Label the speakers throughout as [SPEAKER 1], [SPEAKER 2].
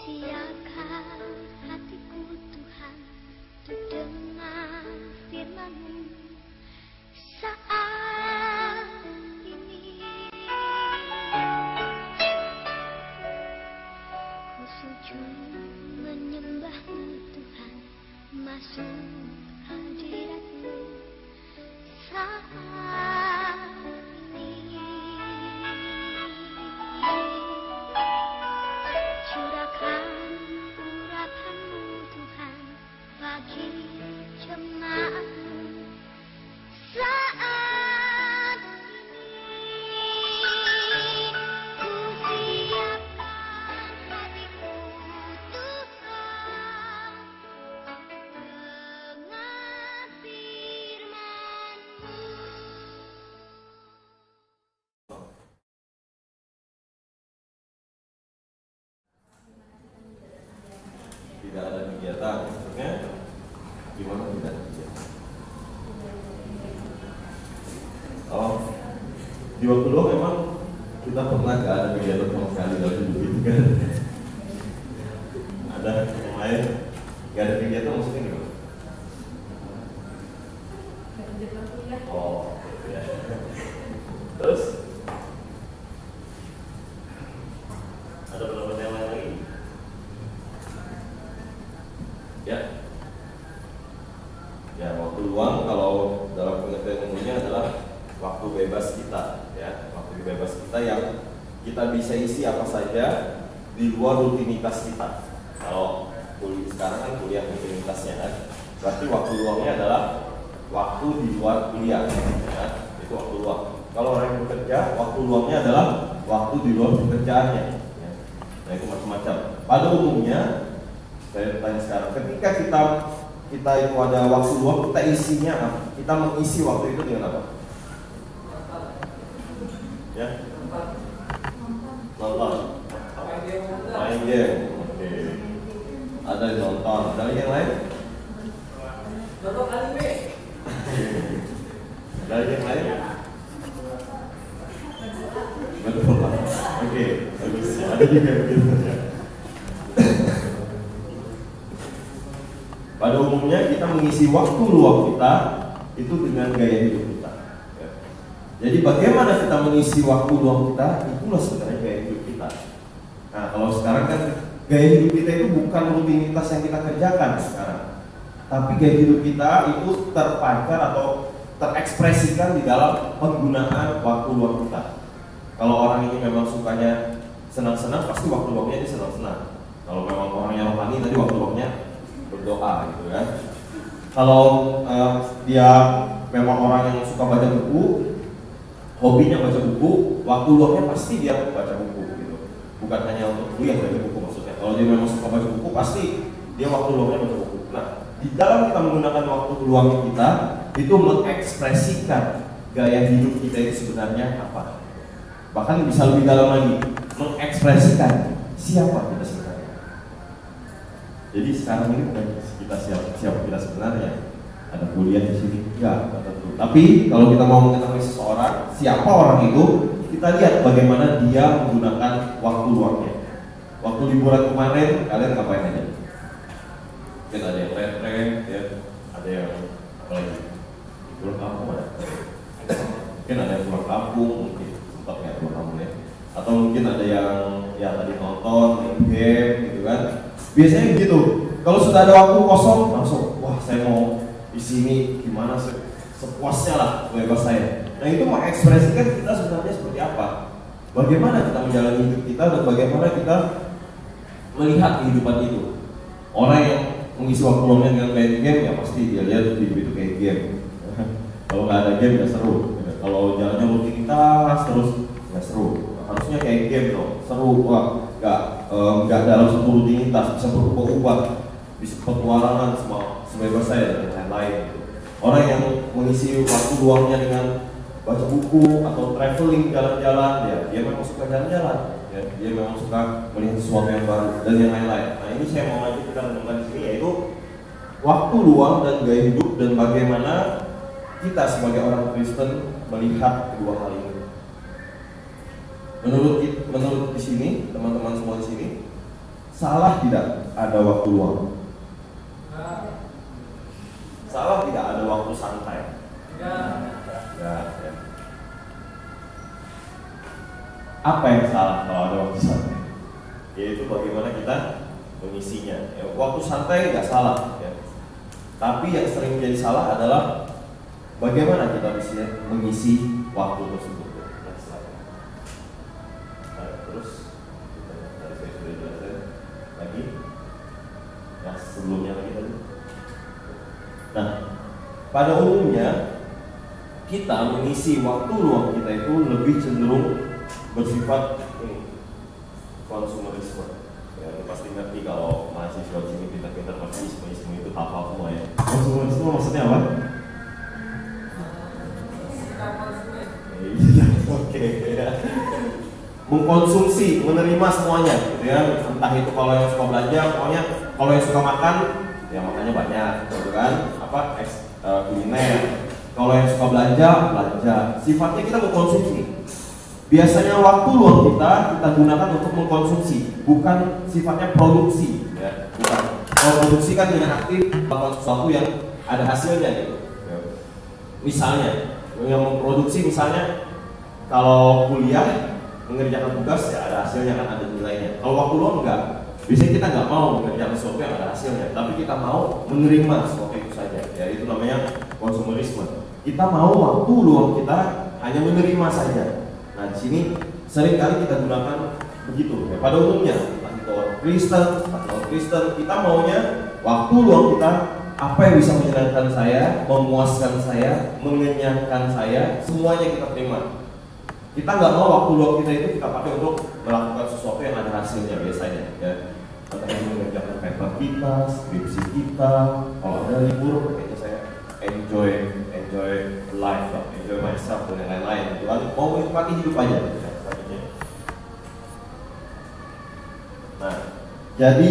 [SPEAKER 1] Siapkan hatiku Tuhan untuk dengar firman-Mu saat ini. Ku sujud menyembah-Mu Tuhan, masuk hadirat-Mu saat ini. Curahkan urapan-Mu Tuhan bagi jemaat-Mu saat ini. Ku siapkan hatiku Tuhan dengar firman-Mu.
[SPEAKER 2] Tidak ada kegiatan, maksudnya gimana tidak ada kegiatan? Oh, di waktu dulu memang kita pernah gak ada kegiatan sama sekali dalam hidup itu kan? Ada yang lain gak ada kegiatan maksudnya gimana? Oh, ya. Terus ada pendapat yang lain lagi? Ya, waktu luang kalau dalam pengertian umumnya adalah waktu bebas kita, ya, waktu bebas kita yang kita bisa isi apa saja di luar rutinitas kita. Kalau sekarang kan kuliah rutinitasnya kan, berarti waktu luangnya adalah waktu di luar kuliah, ya, itu waktu luang. Kalau orang yang bekerja, waktu luangnya adalah waktu di luar pekerjaannya, ya. Nah itu macam-macam. Pada umumnya saya tanya sekarang, ketika kita itu ada waktu luang, kita isinya apa? Kita mengisi waktu itu dengan apa? Ya? Nonton. Main game. Oke. Ada yang nonton. Ada yang lain?
[SPEAKER 3] Nonton anime.
[SPEAKER 2] Ada yang lain? Betul. Oke. Bagus. Ada juga begitu ya. Pada umumnya kita mengisi waktu luang kita itu dengan gaya hidup kita. Ya. Jadi bagaimana kita mengisi waktu luang kita, itulah sebenarnya gaya hidup kita. Nah kalau sekarang kan gaya hidup kita itu bukan rutinitas yang kita kerjakan sekarang, tapi gaya hidup kita itu terpancar atau terekspresikan di dalam penggunaan waktu luang kita. Kalau orang ini memang sukanya senang-senang, pasti waktu luangnya dia senang-senang. Kalau memang orang yang rohani, tadi waktu luangnya berdoa gitu kan. Kalau dia memang orang yang suka baca buku, hobinya baca buku, waktu luangnya pasti dia baca buku gitu. Bukan hanya untuk kuliah baca buku maksudnya. Kalau dia memang suka baca buku, pasti dia waktu luangnya baca buku. Nah, di dalam kita menggunakan waktu luang kita itu mengekspresikan gaya hidup kita itu sebenarnya apa. Bahkan bisa lebih dalam lagi, mengekspresikan siapa kita sebenarnya. Jadi sekarang ini bukan kita siapa kita sebenarnya. Ada kuliah di sini, enggak tentu. Tapi kalau kita mau mengetahui seseorang, siapa orang itu, kita lihat bagaimana dia menggunakan waktu luangnya. Waktu liburan kemarin, kalian ngapain aja? Mungkin ada yang tren, ya, ada yang apa lagi? Pulang kampung ada. Mungkin ada yang pulang kampung, mungkin sempat nggak pulang kampung ya. Atau mungkin ada yang ya tadi nonton, main game, gitu kan. Biasanya begitu. Kalau sudah ada waktu kosong, langsung, wah saya mau di sini gimana sepuasnya lah bebas saya. Nah itu mengekspresikan kita sebenarnya seperti apa. Bagaimana kita menjalani hidup kita dan bagaimana kita melihat kehidupan itu. Orang yang mengisi waktu luangnya dengan main game, ya pasti dia lihat hidup itu kayak game. Kalau nggak ada game nggak seru. Kalau jalannya rutinitas terus nggak seru. Harusnya kayak game dong, seru. Wah, nggak dalam satu rutinitas, bisa berubah-ubah, bisa petualangan sebebas saya dan lain-lain. Orang yang mengisi waktu luangnya dengan baca buku atau traveling jalan-jalan, ya dia memang suka jalan-jalan, ya, dia memang suka melihat sesuatu yang baru dan yang lain-lain. Nah ini saya mau ngajak kita renungkan di sini yaitu waktu luang dan gaya hidup dan bagaimana kita sebagai orang Kristen melihat kedua hal ini. Menurut di sini teman-teman semua di sini, salah tidak ada waktu luang? Salah tidak ada waktu santai? Tidak. Ya. Apa yang salah kalau ada waktu santai? Yaitu bagaimana kita mengisinya. Ya, waktu santai nggak salah, ya. Tapi yang sering menjadi salah adalah bagaimana kita bisa mengisi waktu tersebut. Terus tadi saya sudah jelaskan lagi. Yang sebelumnya lagi tadi. Nah, pada umumnya kita mengisi waktu luang kita itu lebih cenderung bersifat konsumerisme. Ya, lu pasti ngerti kalau mahasiswa sini pintar-pintar pasti isme itu hafal semua ya. Konsumerisme maksudnya apa? Oke. Mengkonsumsi, menerima semuanya, gitu ya. Entah itu kalau yang suka belanja, pokoknya kalau yang suka makan, ya makannya banyak, gitu kan? Kuliner. Kalau yang suka belanja, belanja. Sifatnya kita mengkonsumsi. Biasanya waktu luang kita gunakan untuk mengkonsumsi, bukan sifatnya produksi, ya. Bukan. Kalau produksi kan dengan aktif melakukan sesuatu yang ada hasilnya, gitu. Ya. Misalnya, yang memproduksi misalnya kalau kuliah mengerjakan tugas ya ada hasilnya kan, ada nilainya. Kalau waktu luang enggak. Biasanya kita nggak mau mengerjakan sesuatu yang ada hasilnya, tapi kita mau menerima sesuatu itu saja. Ya itu namanya konsumerisme. Kita mau waktu luang kita hanya menerima saja. Nah di sini seringkali kita gunakan begitu. Ya, pada umumnya, entah itu orang Kristen, atau non-Kristen, kita maunya waktu luang kita apa yang bisa menyenangkan saya, memuaskan saya, mengenyangkan saya, semuanya kita terima. Kita nggak mau waktu luang kita itu kita pakai untuk melakukan sesuatu yang ada hasilnya biasanya. Ya. Entah itu mengerjakan paper kita, skripsi kita, kalau ada libur, makanya saya enjoy life, enjoy myself dan lain-lain. Gitu kan? Mau menikmati hidup aja. Ya, nah, jadi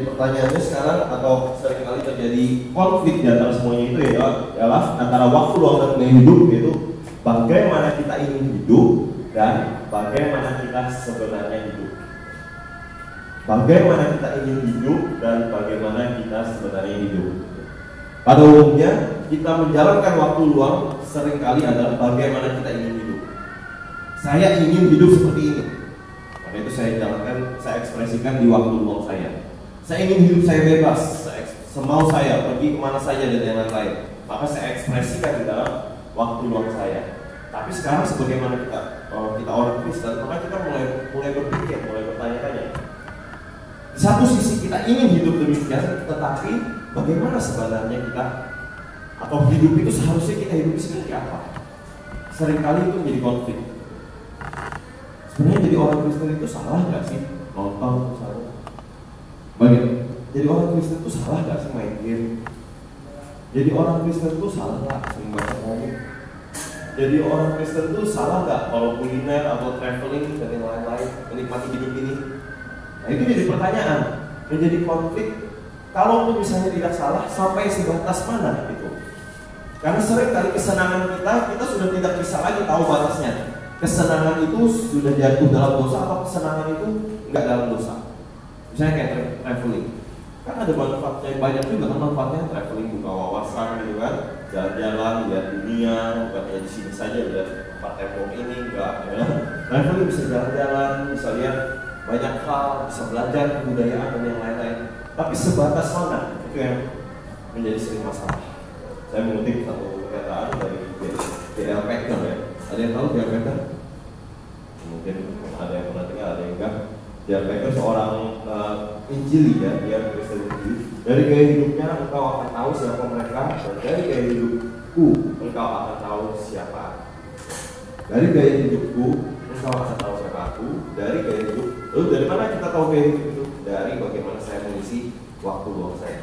[SPEAKER 2] pertanyaannya sekarang atau seringkali terjadi konflik di antara semuanya itu ya adalah antara waktu luang dan gaya hidup, yaitu bagaimana kita ingin hidup dan bagaimana kita sebenarnya hidup. Bagaimana kita ingin hidup dan bagaimana kita sebenarnya hidup. Pada umumnya kita menjalankan waktu luang seringkali adalah bagaimana kita ingin hidup. Saya ingin hidup seperti ini. Maka itu saya jalankan, saya ekspresikan di waktu luang saya. Saya ingin hidup saya bebas, semau saya pergi kemana saja dan yang lain-lain. Maka saya ekspresikan di dalam waktu luang saya. Tapi sekarang sebagaimana kita orang Kristen, maka kita mulai berpikir, mulai bertanya-tanya. Di satu sisi kita ingin hidup demikian, tetapi bagaimana sebenarnya kita atau hidup itu seharusnya kita hidup seperti apa? Seringkali itu menjadi konflik. Sebenarnya jadi orang Kristen itu salah nggak sih nonton misalnya? Bagaimana? Jadi orang Kristen itu salah nggak sih main game? Jadi orang Kristen itu salah nggak sering baca komik? Jadi orang Kristen itu salah nggak kalau kuliner atau traveling dan yang lain-lain, menikmati hidup ini? Nah itu jadi pertanyaan, menjadi konflik. Kalaupun misalnya tidak salah, sampai sebatas mana itu? Karena sering kali kesenangan kita sudah tidak bisa lagi tahu batasnya. Kesenangan itu sudah jatuh dalam dosa atau kesenangan itu enggak dalam dosa. Misalnya kayak traveling, kan ada manfaatnya, banyak juga kan manfaatnya traveling, buka wawasan gitu kan, jalan-jalan, lihat dunia, bukan hanya di sini saja lihat tempat tembok ini, enggak ya. Traveling bisa jalan-jalan, bisa lihat banyak hal, bisa belajar kebudayaan dan yang lain-lain. Tapi sebatas mana itu yang menjadi sering masalah. Saya mengutip satu perkataan dari D.L. Packer ya. Ada yang tahu D.L. Packer? Mungkin ada yang pernah dengar, ada yang enggak. D.L. Packer seorang Injili ya, dia Kristen Injili. Dari gaya hidupnya engkau akan tahu siapa mereka, dan dari gaya hidupku engkau akan tahu siapa. Dari gaya hidupku engkau akan tahu siapa aku. Dari gaya hidup. Lalu dari mana kita tahu gaya hidup itu? Dari bagaimana saya mengisi waktu luang saya.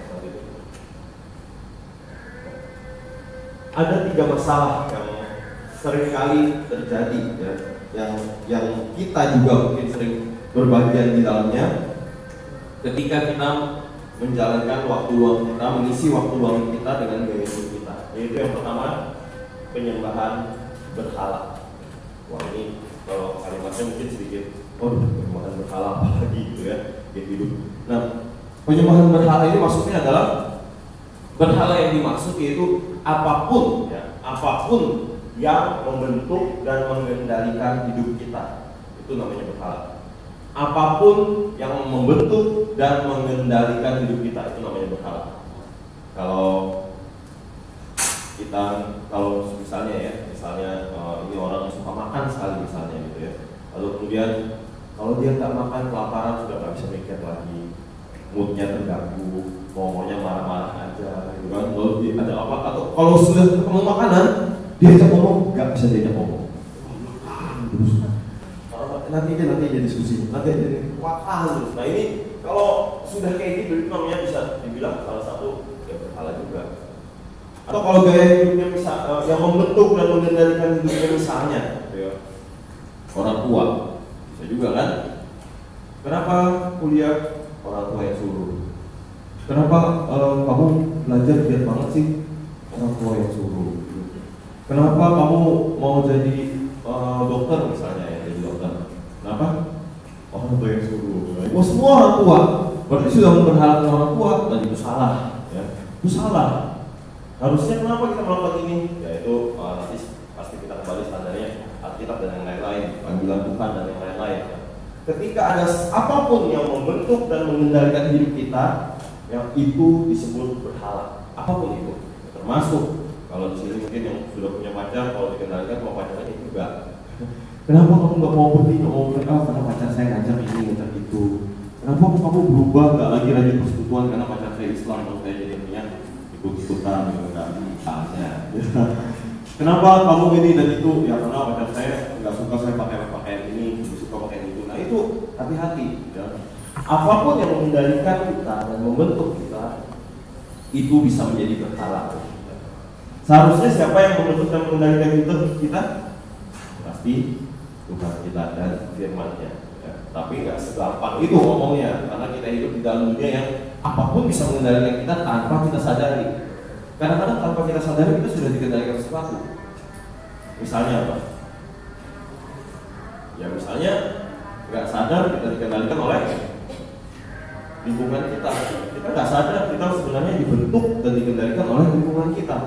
[SPEAKER 2] Ada 3 masalah yang seringkali terjadi ya, yang kita juga mungkin sering berbagian di dalamnya ketika kita menjalankan waktu luang kita, mengisi waktu luang kita dengan gaya hidup kita. Yaitu yang pertama, penyembahan berhala. Wah ini kalau kalimatnya bahasanya mungkin sedikit, penyembahan berhala apa lagi gitu ya, kayak hidup. Nah, penyembahan berhala ini maksudnya adalah berhala yang dimaksud yaitu apapun ya, apapun yang membentuk dan mengendalikan hidup kita, itu namanya berhala. Apapun yang membentuk dan mengendalikan hidup kita, itu namanya berhala. Kalau misalnya ya, ini orang suka makan sekali misalnya gitu ya, lalu kemudian kalau dia nggak makan, kelaparan, sudah nggak bisa mikir lagi, moodnya terganggu, ngomongnya marah-marah aja gitu kan. Lalu dia ada apa, atau kalau sudah ketemu makanan diajak ngomong, nggak bisa diajak ngomong terus. Nanti aja diskusi, nanti aja wah. Nah ini kalau sudah kayak gitu, itu namanya bisa dibilang salah satu ya berhala juga. Atau kalau gaya hidupnya yang membentuk dan mengendalikan hidupnya misalnya gitu ya, orang tua bisa juga kan. Kenapa kuliah? Orang tua yang suruh. Kenapa kamu belajar giat banget sih? Orang tua yang suruh. Kenapa kamu mau jadi dokter misalnya ya, jadi dokter? Kenapa? Orang tua yang suruh. Semua orang tua. Berarti sudah memberhalakan orang tua, dan itu salah ya. Itu salah. Harusnya kenapa kita melakukan ini? Yaitu nanti pasti kita kembali standarnya Alkitab dan yang lain-lain, panggilan Tuhan dan yang lain-lain. Ketika ada apapun yang membentuk dan mengendalikan hidup kita, yang itu disebut berhala. Apapun itu, termasuk kalau di sini mungkin yang sudah punya pacar, kalau dikendalikan mau pacarnya itu enggak. Kenapa kamu nggak mau pergi, nggak mau berangkat? Karena pacar saya ngajak ini, ngajak itu. Kenapa kamu berubah, nggak lagi rajin persekutuan karena pacar saya Islam, kalau saya jadi niat ikut-ikutan gitu kan, misalnya. Kenapa kamu ini dan itu? Ya karena pacar saya nggak suka saya pakai pakaian ini, lebih suka pakaian itu. Nah itu hati-hati. Ya. Apapun yang mengendalikan kita dan membentuk kita, itu bisa menjadi berhala. Seharusnya siapa yang membentuk dan mengendalikan hidup kita? Pasti Tuhan kita dan firman-Nya. Ya. Tapi nggak segampang itu ngomongnya, karena kita hidup di dalam dunia yang apapun bisa mengendalikan kita tanpa kita sadari. Kadang-kadang tanpa kita sadari kita sudah dikendalikan sesuatu. Misalnya apa? Ya misalnya nggak sadar kita dikendalikan oleh lingkungan kita. Kita nggak sadar kita sebenarnya dibentuk dan dikendalikan oleh lingkungan kita.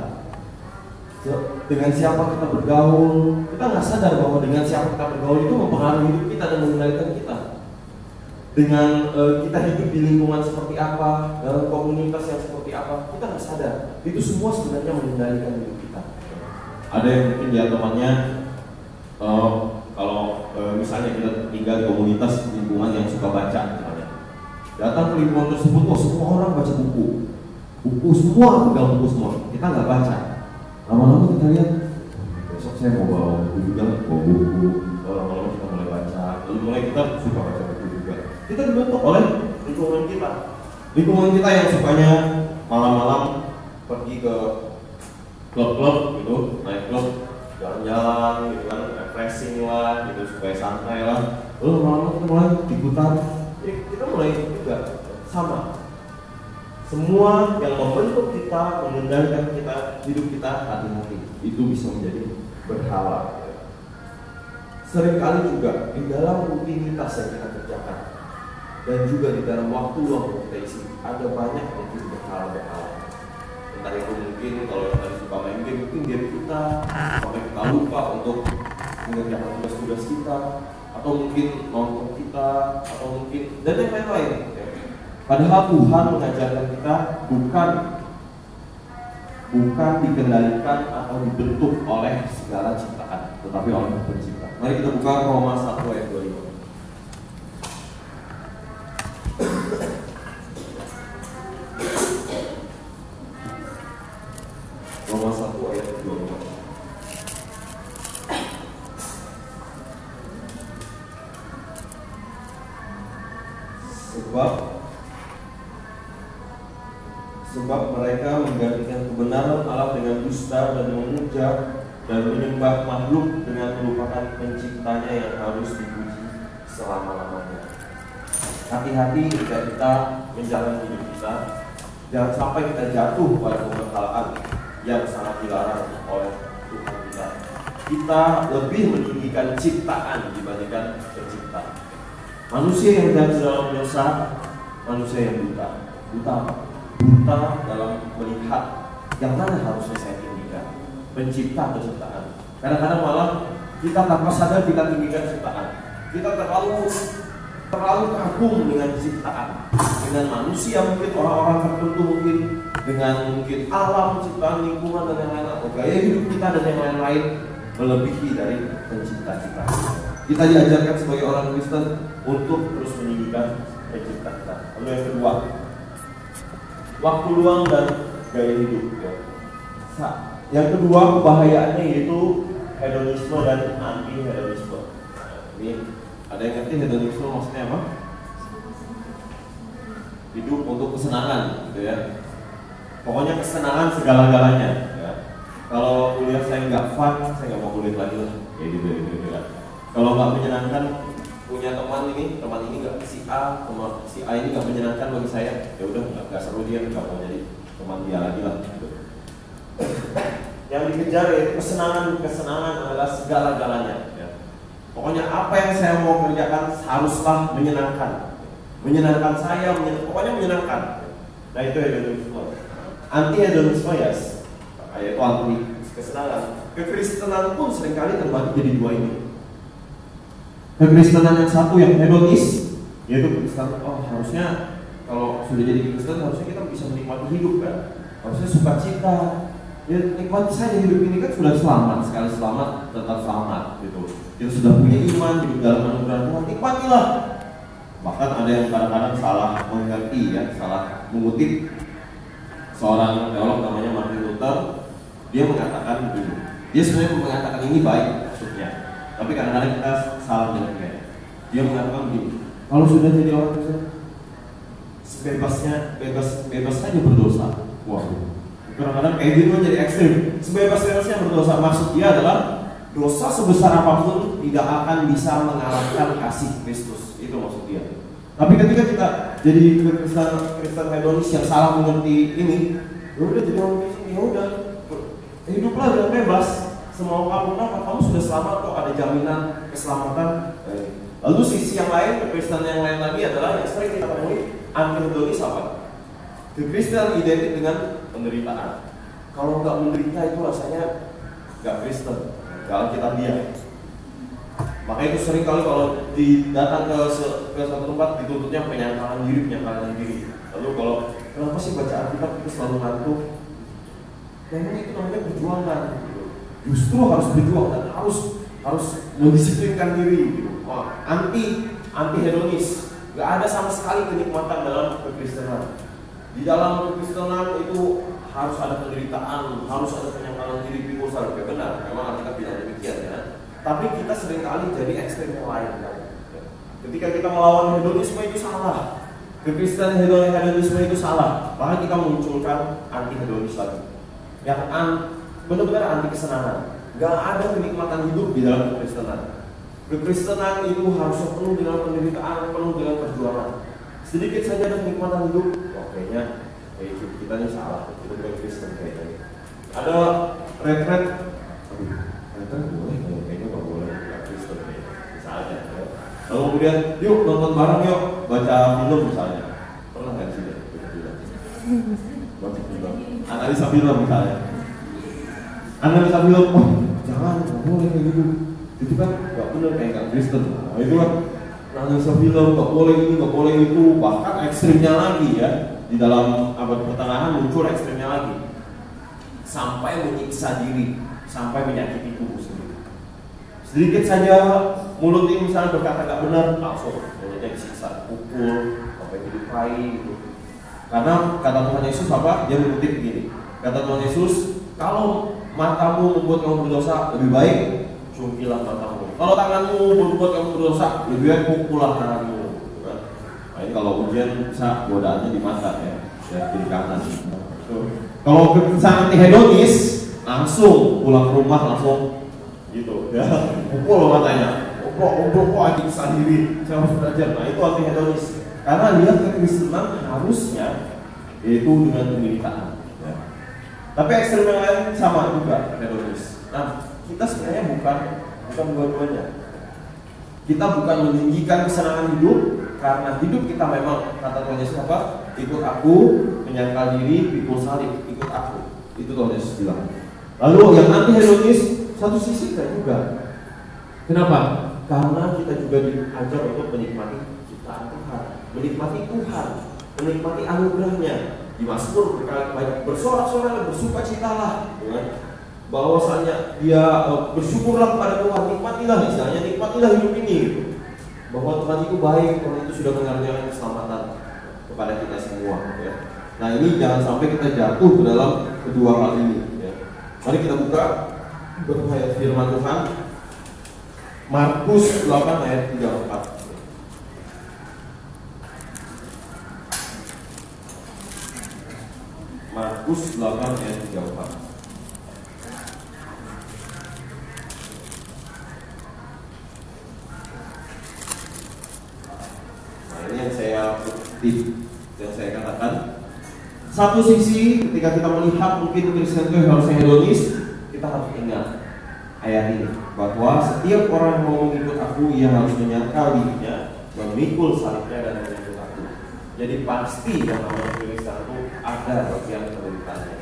[SPEAKER 2] Dengan siapa kita bergaul, kita nggak sadar bahwa dengan siapa kita bergaul itu mempengaruhi hidup kita dan mengendalikan kita. Dengan kita hidup di lingkungan seperti apa, dalam komunitas yang seperti apa, kita nggak sadar. Itu semua sebenarnya mengendalikan hidup kita. Ada yang mungkin dia temannya, kalau misalnya kita tinggal di komunitas lingkungan yang suka baca, misalnya, datang ke lingkungan tersebut, semua orang baca buku, semua pegang buku semua, kita nggak baca. Lama-lama kita lihat, besok saya mau bawa buku juga, lama-lama kita mulai baca, lalu mulai kita suka baca buku juga. Kita dibentuk oleh lingkungan kita yang sukanya malam-malam pergi ke klub-klub gitu, naik klub, jalan-jalan gitu kan, refreshing lah gitu supaya santai lah. Lalu lama-lama kita mulai ikutan, kita mulai juga sama. Semua yang membentuk kita, mengendalikan kita, hidup kita, hati-hati, itu bisa menjadi berhala. Seringkali juga di dalam rutinitas yang kita kerjakan dan juga di dalam waktu luang yang kita isi, ada banyak yang itu berhala-berhala. Entah itu mungkin kalau yang tadi suka main game, mungkin game kita, sampai kita lupa untuk mengerjakan tugas-tugas kita, atau mungkin nonton kita, atau mungkin dan yang lain-lain. Padahal Tuhan mengajarkan kita bukan dikendalikan atau dibentuk oleh segala ciptaan, tetapi oleh pencipta. Mari kita buka Roma 1 ayat 25. Roma 1 ayat 25. Sebab mereka menggantikan kebenaran Allah dengan dusta dan memuja dan menyembah makhluk dengan melupakan penciptanya yang harus dipuji selama-lamanya. Hati-hati ketika kita menjalani hidup kita, jangan sampai kita jatuh pada pemberhalaan yang sangat dilarang oleh Tuhan kita. kita lebih meninggikan ciptaan dibandingkan pencipta. Manusia yang jatuh dalam dosa, manusia yang buta. Buta apa? Buta dalam melihat yang mana harusnya saya tinggikan, pencipta atau ciptaan. Kadang-kadang malah kita tanpa sadar kita tinggikan ciptaan. Kita terlalu kagum dengan ciptaan, dengan manusia mungkin, orang-orang tertentu mungkin, dengan mungkin alam, ciptaan, lingkungan dan yang lain, atau gaya hidup kita dan yang lain-lain melebihi dari pencipta kita. Kita diajarkan sebagai orang Kristen untuk terus meninggikan pencipta kita. Lalu yang kedua, waktu luang dan gaya hidup. Yang kedua kebahayaannya yaitu hedonisme dan anti hedonisme. Ini ada yang ngerti hedonisme maksudnya apa? Hidup untuk kesenangan, gitu ya. Pokoknya kesenangan segala-galanya. Ya. Kalau kuliah saya nggak fun, saya nggak mau kuliah lagi lah. Ya gitu. Kalau nggak menyenangkan, punya teman ini nggak si A ini nggak menyenangkan bagi saya, ya udah nggak seru dia, nggak mau jadi teman dia lagi lah. Gitu. Yang dikejar yaitu kesenangan adalah segala-galanya. Ya. Pokoknya apa yang saya mau kerjakan haruslah menyenangkan saya, pokoknya menyenangkan. Nah itu hedonisme. Anti hedonisme ya, yaitu anti kesenangan. Kekristenan pun seringkali terbagi jadi dua ini. Kekristenan yang satu yang hedonis, yaitu kekristenan harusnya kalau sudah jadi Kristen harusnya kita bisa menikmati hidup kan, harusnya sukacita. Ya nikmati saja hidup ini kan sudah selamat, sekali selamat tetap selamat gitu. Kita sudah punya iman, hidup dalam anugerah Tuhan, nikmatilah. Bahkan ada yang kadang-kadang salah mengerti ya, salah mengutip seorang teolog namanya Martin Luther. Dia mengatakan begini, dia sebenarnya mengatakan ini baik maksudnya, tapi kadang-kadang kita salah mengerti. Dia mengatakan begini, kalau sudah jadi orang Kristen, bebas saja berdosa. Wah, kadang-kadang kayak gitu menjadi ekstrim. Sebebas-bebasnya berdosa, maksud dia adalah dosa sebesar apapun tidak akan bisa mengalahkan kasih Kristus. Itu maksud dia. Tapi ketika kita jadi Kristen hedonis yang salah mengerti ini, ya udah jadi orang Kristen, ya udah hiduplah dengan bebas, semau kamu kamu sudah selamat kok, ada jaminan keselamatan. Lalu sisi yang lain, Kristen yang lain lagi adalah yang sering kita temui anti hedonis apa? Kristen identik dengan penderitaan. Kalau nggak menderita itu rasanya nggak Kristen, nggak Alkitabiah. Makanya itu sering kali kalau datang ke satu tempat dituntutnya penyangkalan diri. Lalu kalau kenapa sih baca Alkitab itu selalu ngantuk? Memang itu namanya perjuangan. Justru harus berjuang dan harus mendisiplinkan diri. Gitu. Wah, anti hedonis. Nggak ada sama sekali kenikmatan dalam kekristenan. Di dalam kekristenan itu harus ada penderitaan, harus ada penyangkalan diri, pikul salib. Benar, memang Alkitab bilang demikian ya. Tapi kita seringkali jadi ekstrem yang lain kan? Ketika kita melawan hedonisme itu salah, kekristenan hedonisme itu salah. Bahkan kita munculkan anti hedonis lagi, yang benar-benar anti kesenangan. Gak ada kenikmatan hidup di dalam kekristenan. Kekristenan itu harusnya penuh dengan penderitaan, penuh dengan perjuangan. Sedikit saja ada kenikmatan hidup, kayaknya hidup kita ini salah, itu bukan Kristen kayaknya. Ada retret boleh, kayaknya nggak boleh, nggak Kristen kayaknya, misalnya. Ya. Lalu kemudian, yuk nonton bareng yuk, baca film misalnya. Pernah nggak sih baca film? Baca film, analisa film misalnya. Analisa film, jangan, nggak boleh kayak gitu. Itu kan nggak benar, kayak nggak Kristen. Nah, itu kan analisa film, nggak boleh ini, nggak boleh itu, bahkan ekstrimnya lagi ya. Di dalam abad pertengahan muncul ekstrimnya lagi, sampai menyiksa diri, sampai menyakiti tubuh sendiri. Sedikit saja mulut ini misalnya berkata nggak benar, langsung mulutnya disiksa, pukul, sampai dilukai gitu. Karena kata Tuhan Yesus apa? Dia mengutip begini. Kata Tuhan Yesus, kalau matamu membuat kamu berdosa, lebih baik cungkilah matamu. Kalau tanganmu membuat kamu berdosa, lebih baik pukullah tanganmu. Nah, ini kalau ujian bisa godaannya di mata ya kiri kanan. Kalau kesangan anti hedonis, langsung pulang ke rumah langsung gitu ya, pukul matanya, obrok adik sendiri, saya harus belajar. Nah itu anti hedonis, karena lihat kekristenan harusnya yaitu dengan penderitaan. Ya. Tapi ekstrem yang lain sama juga hedonis. Nah kita sebenarnya bukan dua-duanya. Kita bukan meninggikan kesenangan hidup, karena hidup kita memang, kata Tuhan Yesus apa? Ikut aku, menyangkal diri, pikul salib, ikut aku. Itu Tuhan Yesus bilang. Lalu yang anti hedonis, satu sisi kan juga. Kenapa? Karena kita juga diajar untuk menikmati ciptaan Tuhan, menikmati Tuhan, menikmati anugerahnya. Di Mazmur berkali-kali bersorak-sorai, bersukacitalah, bahwasanya dia bersyukurlah kepada Tuhan, nikmatilah misalnya, nikmatilah hidup ini gitu. Bahwa Tuhan itu baik, Tuhan itu sudah mengaruniakan keselamatan kepada kita semua ya. Nah ini jangan sampai kita jatuh ke dalam kedua hal ini ya. Mari kita buka ayat firman Tuhan Markus 8 ayat 34. Markus 8 ayat 34. Yang saya katakan, satu sisi ketika kita melihat mungkin Kristen itu harusnya hedonis, kita harus ingat ayat ini bahwa setiap orang yang mau mengikut aku, ia harus menyangkal dirinya, memikul salibnya dan mengikut aku. Jadi pasti yang namanya Kristen itu ada bagian penderitaannya.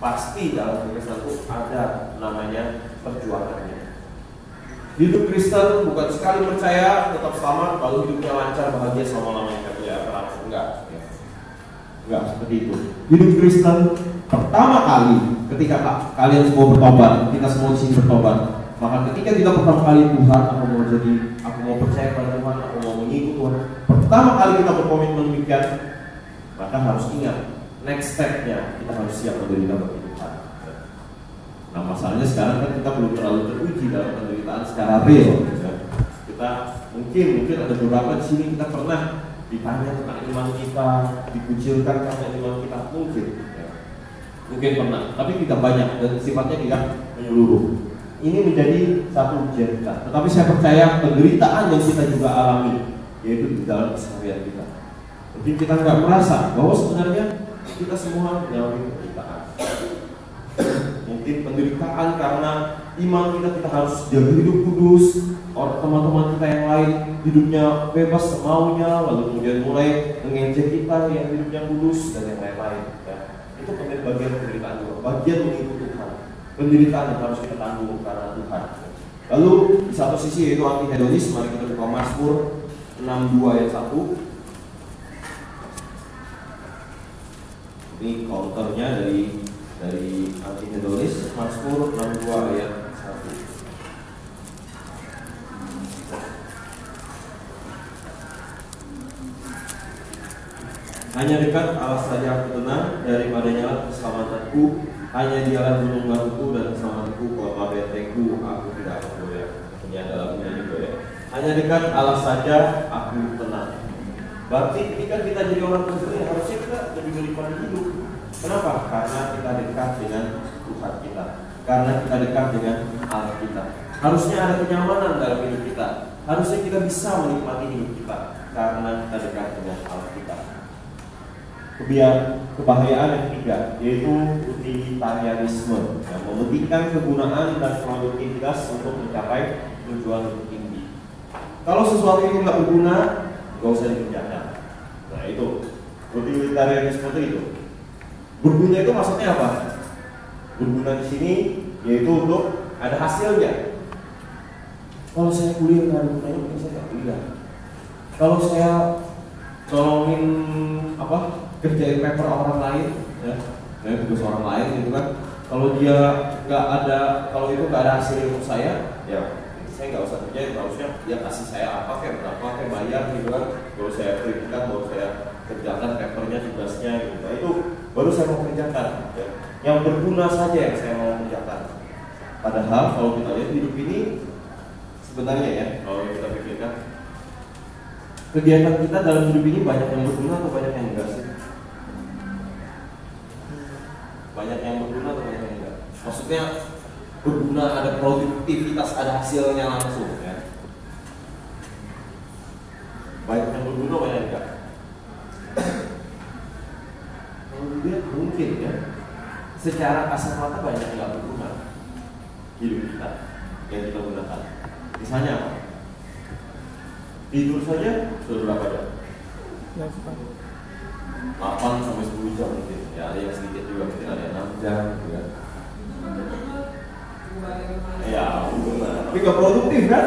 [SPEAKER 2] Pasti dalam Kristen itu ada namanya perjuangannya. Hidup Kristen bukan sekali percaya tetap selamat lalu hidupnya lancar bahagia selama-lamanya. Enggak seperti itu. Hidup Kristen pertama kali ketika kalian semua bertobat, kita semua di sini bertobat, maka ketika kita pertama kali Tuhan, aku mau percaya pada Tuhan, aku mau mengikut Tuhan. Pertama kali kita berkomitmen demikian, maka harus ingat next step-nya kita harus siap menderita bagi Tuhan. Nah masalahnya sekarang kan kita belum terlalu teruji dalam penderitaan secara real. Kita mungkin ada beberapa di sini kita pernah ditanya tentang iman kita, dikucilkan karena iman kita mungkin pernah, tapi tidak banyak dan sifatnya tidak menyeluruh. Ini menjadi satu ujian kita. Tetapi saya percaya penderitaan yang kita juga alami, yaitu di dalam keseharian kita. Mungkin kita nggak merasa bahwa sebenarnya kita semua mengalami penderitaan. Mungkin penderitaan karena iman kita harus jaga hidup kudus. Orang teman-teman kita yang lain hidupnya bebas semaunya, lalu kemudian mulai mengejek kita yang hidupnya kudus dan yang lain-lain ya. Itu bagian penderitaan juga, bagian mengikut Tuhan, penderitaan yang harus kita tanggung karena Tuhan. Lalu di satu sisi yaitu anti hedonis, mari kita buka Mazmur 62 ayat 1. Ini counternya dari anti hedonis, Mazmur 62 ayat 1. Hanya dekat Allah saja aku tenang, daripadanya keselamatanku. Hanya dialah gunung batuku dan keselamatanku, kota bentengku, aku tidak akan goyah. Ini adalah punya juga ya. Hanya dekat Allah saja aku tenang. Berarti ketika kita jadi orang Kristen, harusnya kita lebih menikmati hidup. Kenapa? Karena kita dekat dengan Tuhan kita, karena kita dekat dengan Allah kita. Harusnya ada kenyamanan dalam hidup kita. Harusnya kita bisa menikmati hidup kita karena kita dekat dengan Allah kita. Kebahayaan yang ketiga yaitu utilitarianisme, yang mementingkan kegunaan dan produktivitas untuk mencapai tujuan lebih tinggi. Kalau sesuatu itu nggak berguna, nggak usah dikerjakan. Nah itu utilitarianisme itu. Berguna itu maksudnya apa? Berguna di sini yaitu untuk ada hasilnya. Kalau saya kuliah nggak ada gunanya, mungkin saya nggak kuliah. Kalau saya tolongin kerjain paper orang lain, tugas orang lain gitu kan. Kalau dia nggak ada, kalau itu nggak ada hasil untuk saya, ya saya nggak usah kerjain. Harusnya dia kasih saya apa kayak berapa kayak bayar gitu kan. Baru saya berikan, baru saya kerjakan papernya, tugasnya gitu. Nah, itu baru saya mau kerjakan. Ya. Yang berguna saja yang saya mau kerjakan. Padahal kalau kita lihat hidup ini sebenarnya ya, kalau kita pikirkan kegiatan kita dalam hidup ini banyak yang berguna atau banyak yang enggak sih? Banyak yang berguna atau banyak yang enggak? Maksudnya berguna, ada produktivitas, ada hasilnya langsung ya. Banyak yang berguna, banyak yang enggak. Kalau dilihat mungkin ya, secara kasat mata banyak yang enggak berguna. hidup kita yang kita gunakan. Misalnya apa? Tidur saja sudah berapa jam? 8 sampai 10 jam mungkin. Ya ada yang sedikit juga, mungkin ada yang 6 jam gitu kan. Ya, benar. Tapi gak produktif kan?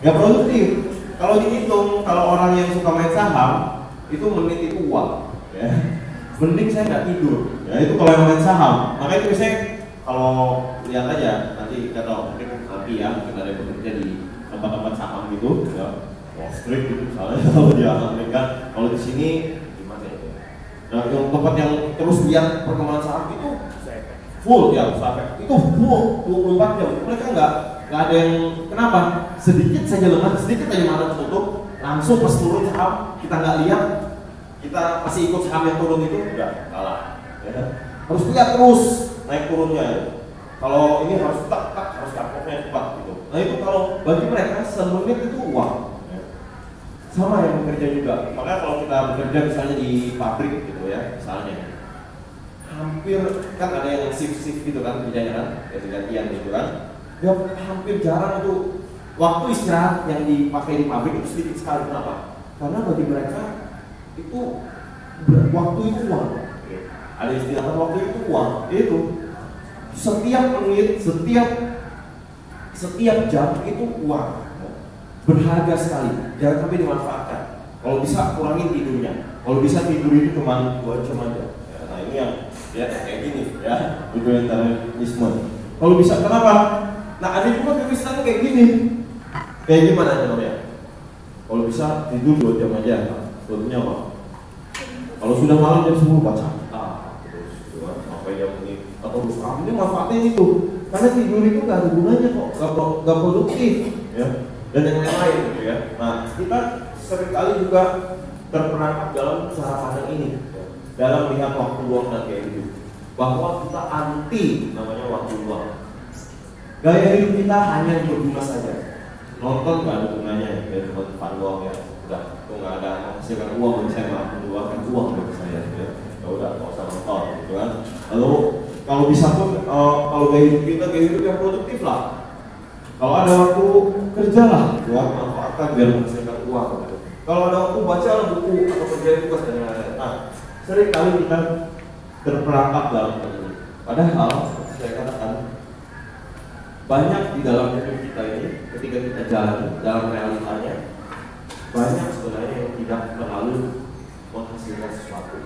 [SPEAKER 2] Gak produktif. Kalau dihitung, kalau orang yang suka main saham itu menit itu uang, ya. Mending saya nggak tidur. Ya itu kalau yang main saham. Makanya itu biasanya kalau lihat aja nanti nggak tahu mungkin nanti ya mungkin ada yang bekerja di tempat-tempat saham gitu, ya. Wall Street gitu misalnya kalau di Amerika. Kalau di sini gimana ya? Nah yang tempat yang terus lihat perkembangan saham itu full ya, itu full 24 jam. Mereka nggak ada yang kenapa? Sedikit saja lemah, sedikit aja mana tutup, langsung pas turun saham kita nggak lihat, kita masih ikut saham yang turun itu udah kalah. Ya. Harus lihat terus naik turunnya. Ya. Kalau ini harus tak harus kapoknya cepat gitu. Nah itu kalau bagi mereka semenit itu uang. Ya. Sama yang bekerja juga. Makanya kalau kita bekerja misalnya di pabrik gitu ya, misalnya hampir kan ada yang shift gitu kan kerjanya kan, ganti-gantian gitu kan. Ya hampir jarang itu waktu istirahat yang dipakai di pabrik itu sedikit sekali. Kenapa? Karena bagi mereka itu waktu itu uang. Ada istilah waktu itu uang. Itu setiap menit, setiap jam itu uang. Berharga sekali. Jangan sampai dimanfaatkan. Kalau bisa kurangin tidurnya. Kalau bisa tidur itu cuma 2 jam aja. Ya, nah ini yang ya kayak gini ya, utilitarianisme. Kalau bisa kenapa? Nah ada juga kekristenan kayak gini. Kayak gimana contohnya? Kalau bisa tidur 2 jam aja. Sebetulnya apa? Kalau sudah malam jam 10 baca terus gitu kan, apa yang ini atau berusaha ini manfaatnya itu. Karena tidur itu nggak ada gunanya kok, nggak produktif, ya. Dan yang lain gitu ya. Nah kita seringkali juga terperangkap dalam cara pandang ini, ya. Dalam melihat waktu luang dan gaya hidup, bahwa kita anti namanya waktu luang. Gaya hidup kita hanya berguna saja. Nonton nggak ada gunanya, ya cuma fun doang ya. Udah, itu nggak ada menghasilkan uang bagi saya, malah mengeluarkan uang bagi saya. Ya udah, nggak usah nonton, gitu kan. Lalu kalau bisa pun kalau gaya hidup kita gaya hidup yang produktif lah. Kalau ada waktu kerjalah, buat manfaatkan biar menghasilkan uang. Gitu. Kalau ada waktu baca buku atau kerjain tugas dan lain-lain. Nah, sering kali kita terperangkap dalam hal ini. Padahal, seperti saya katakan, banyak di dalam hidup kita ini, ketika kita jalan dalam realitanya, banyak sebenarnya yang tidak terlalu menghasilkan sesuatu.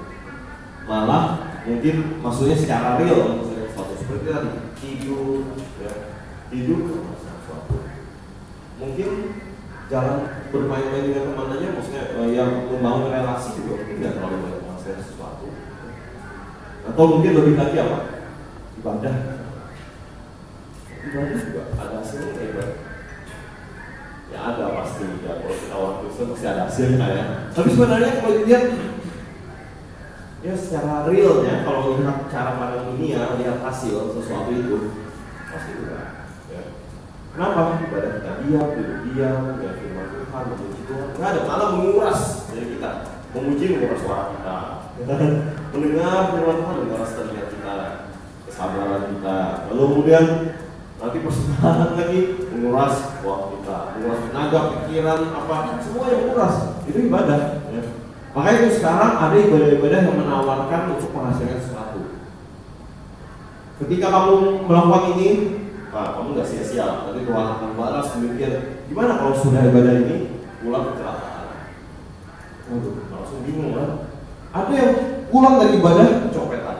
[SPEAKER 2] Malah mungkin maksudnya secara real menghasilkan sesuatu. Seperti tadi tidur, ya, tidur menghasilkan sesuatu. Mungkin jalan bermain-main dengan teman-temannya, maksudnya yang membangun relasi juga mungkin tidak terlalu banyak menghasilkan sesuatu. Atau mungkin lebih lagi apa? Ibadah. Ibadah juga ada hasilnya kayak ibadah. Ya ada pasti ya, kalau kita orang Kristen pasti ada hasilnya ya. Tapi sebenarnya kalau dilihat ya secara realnya, kalau lihat cara pandang dunia, lihat hasil sesuatu itu pasti enggak. Ya. Kenapa? Ibadah kita diam, ya firman Tuhan, memuji Tuhan, nggak ada, malah menguras dari kita, menguras suara kita, mendengar firman Tuhan, menguras telinga kita, kesabaran kita, lalu kemudian nanti persembahan lagi menguras waktu kita, menguras tenaga, pikiran, apa semua yang menguras itu ibadah. Ya. Makanya itu sekarang ada ibadah-ibadah yang menawarkan untuk menghasilkan sesuatu. Ketika kamu melakukan ini, kamu nggak sia-sia. Nanti Tuhan akan balas demikian. Gimana kalau sudah ibadah ini pulang kecelakaan? Waduh, langsung bingung kan? Ada yang pulang dari ibadah kecopetan.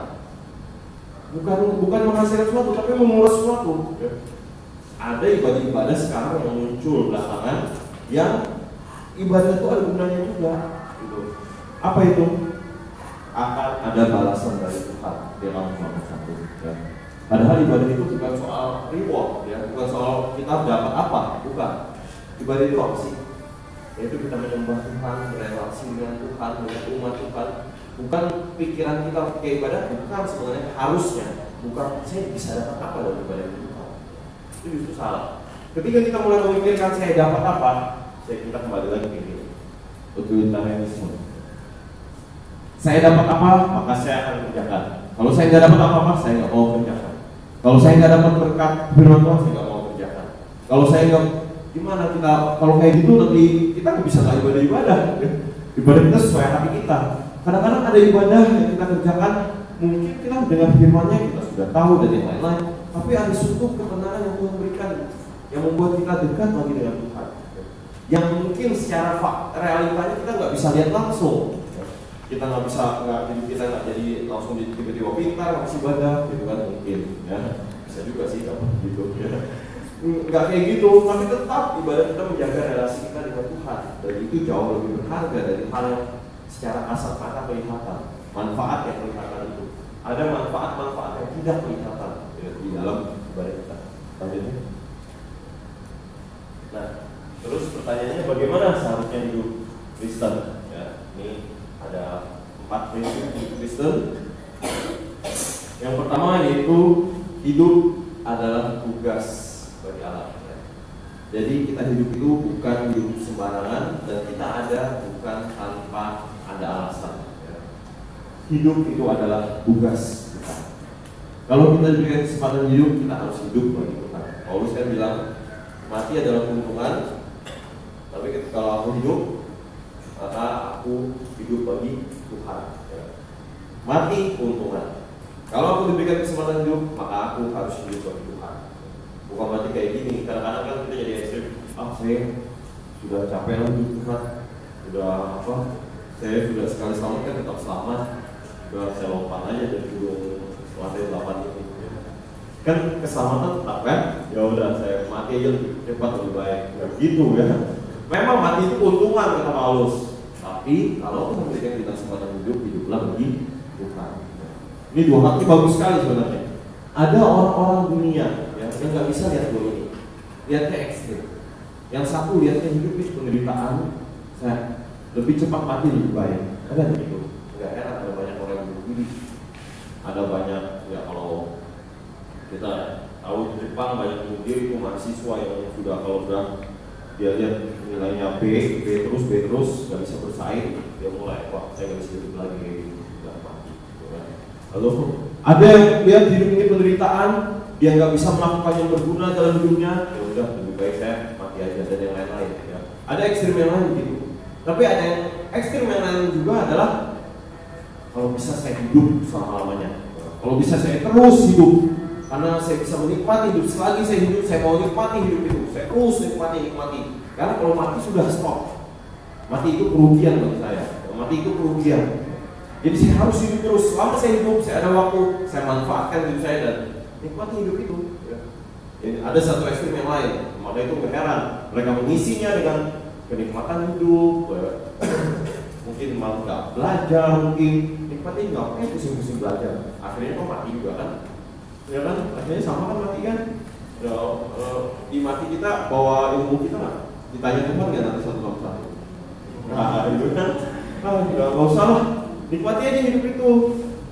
[SPEAKER 2] Bukan menghasilkan sesuatu, tapi menguras sesuatu. Ya. Ada ibadah-ibadah sekarang yang muncul belakangan yang ibadah itu ada gunanya juga. Gitu. Apa itu? Akan ada balasan dari Tuhan di dalam Yohanes 1. Ya. Padahal ibadah itu bukan soal reward, ya, bukan soal kita dapat apa, bukan. Ibadah itu apa sih? Yaitu kita menyembah Tuhan, berelasi dengan Tuhan, dengan umat Tuhan. Bukan pikiran kita kayak ibadah, bukan sebenarnya harusnya. Bukan saya bisa dapat apa dari ibadah itu. Itu justru salah. Ketika kita mulai memikirkan saya dapat apa, kita kembali lagi ke ini. Utilitarianisme. Saya dapat apa, maka saya akan kerjakan. Kalau saya tidak dapat apa-apa, saya nggak mau kerjakan. Kalau saya nggak dapat berkat firman Tuhan, saya nggak mau kerjakan. Kalau saya nggak, gimana kita? Kalau kayak gitu nanti kita nggak bisa nggak ibadah. Ibadah kita sesuai hati kita. Kadang-kadang ada ibadah yang kita kerjakan, mungkin kita dengan firman-Nya kita sudah tahu dan yang lain-lain, tapi ada suatu ketenangan yang Tuhan berikan yang membuat kita dekat lagi dengan Tuhan. Yang mungkin secara realitanya kita nggak bisa lihat langsung. Kita nggak bisa, kita nggak jadi langsung tiba-tiba pintar masih ibadah, gitu kan mungkin, ya bisa juga sih dapat gitu, ya. Nggak kayak gitu, tapi tetap ibadah kita menjaga relasi kita dengan Tuhan, dan itu jauh lebih berharga dari hal yang secara kasat mata kelihatan, manfaat yang kelihatan itu. Ada manfaat-manfaat yang tidak kelihatan di dalam ibadah kita. Lanjutnya. Nah, terus pertanyaannya bagaimana seharusnya hidup Kristen? Ya, ini ada 4 prinsip hidup Kristen. Yang pertama yaitu hidup adalah tugas bagi Allah. Jadi kita hidup itu bukan hidup sembarangan dan kita ada bukan tanpa ada alasan. Hidup itu adalah tugas kita. Kalau kita diberikan kesempatan hidup, kita harus hidup bagi Tuhan. Paulus kan bilang mati adalah keuntungan, tapi kalau aku hidup, maka aku hidup bagi Tuhan. Mati keuntungan. Kalau aku diberikan kesempatan hidup, maka aku harus hidup bagi Tuhan. Bukan mati kayak gini. Kadang-kadang kan kita jadi ekstrim. Saya sudah capek lah hidup Tuhan. Saya sudah sekali selamat kan tetap selamat. Udah saya lompat aja dari gedung lantai 8 ini. Kan keselamatan tetap kan? Ya udah saya mati aja lebih cepat lebih baik. Gitu ya. Memang mati itu keuntungan kata Paulus. Tapi kalau Tuhan memberikan kita kesempatan hidup, hiduplah bagi Tuhan. Ini dua hal ini bagus sekali sebenarnya. Ada orang-orang dunia yang nggak bisa lihat dua ini, lihatnya ekstrim. Yang satu lihatnya hidup itu penderitaan, saya lebih cepat mati lebih baik. Ada begitu? Nggak heran ada banyak orang yang begini. Ada banyak ya kalau kita tahu di Jepang banyak mungkin itu mahasiswa yang sudah kalau sudah dia lihat nilainya B terus nggak bisa bersaing, dia mulai wah saya nggak bisa hidup lagi, nggak mati. Lalu ada yang lihat hidup ini penderitaan, dia nggak bisa melakukan yang berguna dalam hidupnya, ya udah lebih baik saya mati aja dan yang lain-lain. Ya. Ada ekstrim yang lain gitu. Tapi ada yang ekstrim yang lain juga adalah kalau bisa saya hidup selama-lamanya, kalau bisa saya terus hidup. Karena saya bisa menikmati hidup, selagi saya hidup, saya mau nikmati hidup itu. Saya terus nikmati. Karena kalau mati sudah stop. Mati itu kerugian bagi saya. Mati itu kerugian. Jadi saya harus hidup terus. Selama saya hidup, saya ada waktu, saya manfaatkan hidup saya dan nikmati hidup itu. Jadi ada satu ekstrim yang lain. Maka itu gak heran. Mereka mengisinya dengan kenikmatan hidup. Mungkin malah nggak belajar, mungkin nikmati nggak pakai pusing-pusing belajar. Akhirnya kok mati juga kan? Ya kan, akhirnya sama kan mati kan? Ya, di mati kita bawa ilmu kita nggak? Ditanya Tuhan nggak nanti satu-satu? Nah, itu kan, nggak usah lah, nikmati aja hidup itu.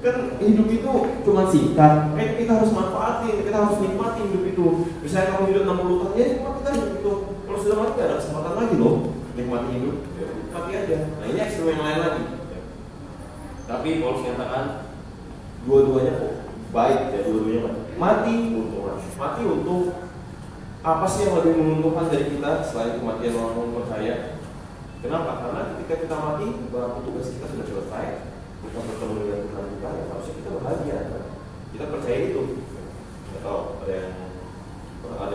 [SPEAKER 2] Kan hidup itu cuma singkat, kita harus manfaatin, kita harus nikmati hidup itu. Misalnya kamu hidup 60 tahun, ya nikmati kan hidup itu. Kalau sudah mati nggak ada kesempatan lagi loh, nikmati hidup, ya, nikmati aja. Nah ini ekstrim yang lain lagi. Tapi Paulus nyatakan dua-duanya kok baik ya, dua-duanya mati untuk apa sih yang lebih menguntungkan dari kita selain kematian orang percaya? Kenapa? Karena ketika kita mati, berarti tugas kita sudah selesai. Kita bertemu dengan Tuhan kita, ya harusnya kita bahagia. Kan? Kita percaya itu. Atau ada